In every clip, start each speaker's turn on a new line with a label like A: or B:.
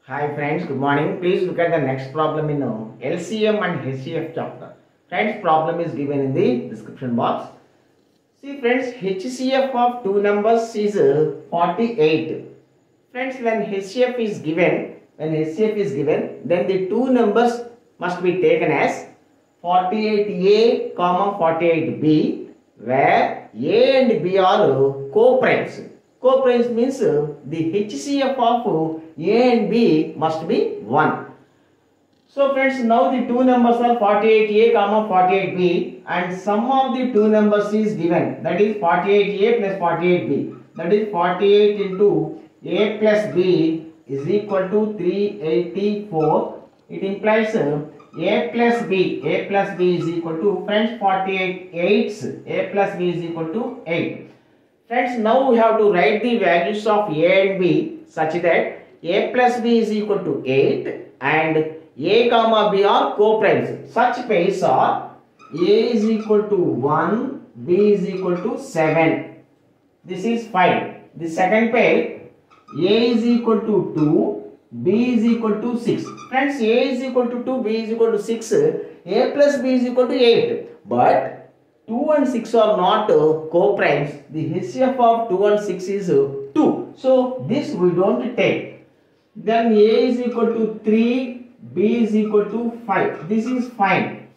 A: Hi friends, good morning. Please look at the next problem in LCM and HCF chapter. Friends, problem is given in the description box. See friends, HCF of two numbers is 48. Friends, when HCF is given, then the two numbers must be taken as 48A, 48B, where A and B are co-primes. Co-primes means the HCF of A and B must be 1. So friends, now the two numbers are 48A, 48B, and sum of the two numbers is given, that is 48A plus 48B, that is 48 into A plus B is equal to 384. It implies A plus B is equal to, friends, 48 8s, A plus B is equal to 8. Friends, now we have to write the values of A and B such that A plus B is equal to 8 and A comma B are co-primes. Such pairs are A is equal to 1, B is equal to 7. This is 5. The second pair, A is equal to 2, B is equal to 6. Friends, A is equal to 2, B is equal to 6, A plus B is equal to 8. But 2 and 6 are not co-primes. The HCF of 2 and 6 is 2. So this we don't take. Then A is equal to 3, B is equal to 5. This is fine.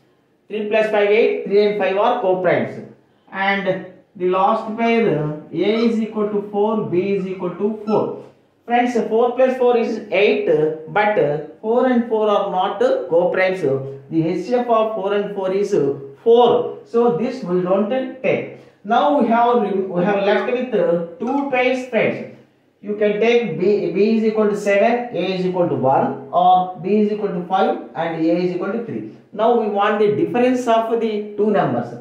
A: 3 plus 5 8. 3 and 5 are co-primes. And the last pair, A is equal to 4, B is equal to 4. Friends, 4 plus 4 is 8, but 4 and 4 are not co-primes. The HCF of 4 and 4 is 4. So this we don't take. Now we have left with two pairs, friends. You can take B is equal to 7, A is equal to 1, or B is equal to 5 and A is equal to 3. Now we want the difference of the two numbers.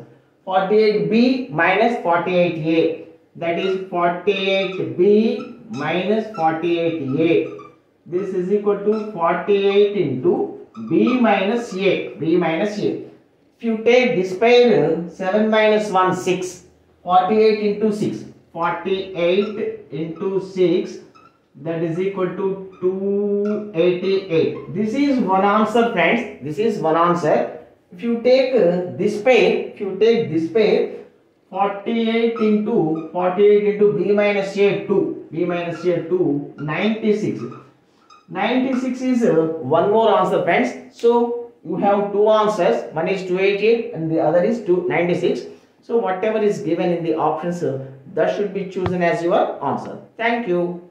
A: 48B minus 48A. That is 48B minus 48A. This is equal to 48 into B minus A. If you take this pair, 7 minus 1, 6. 48 into 6. 48 into 6, that is equal to 288. This is one answer, friends. This is one answer. If you take this pair, 48 into B minus A 2, 96. 96 is one more answer, friends. So you have two answers. One is 288 and the other is 296. So whatever is given in the options, that should be chosen as your answer. Thank you.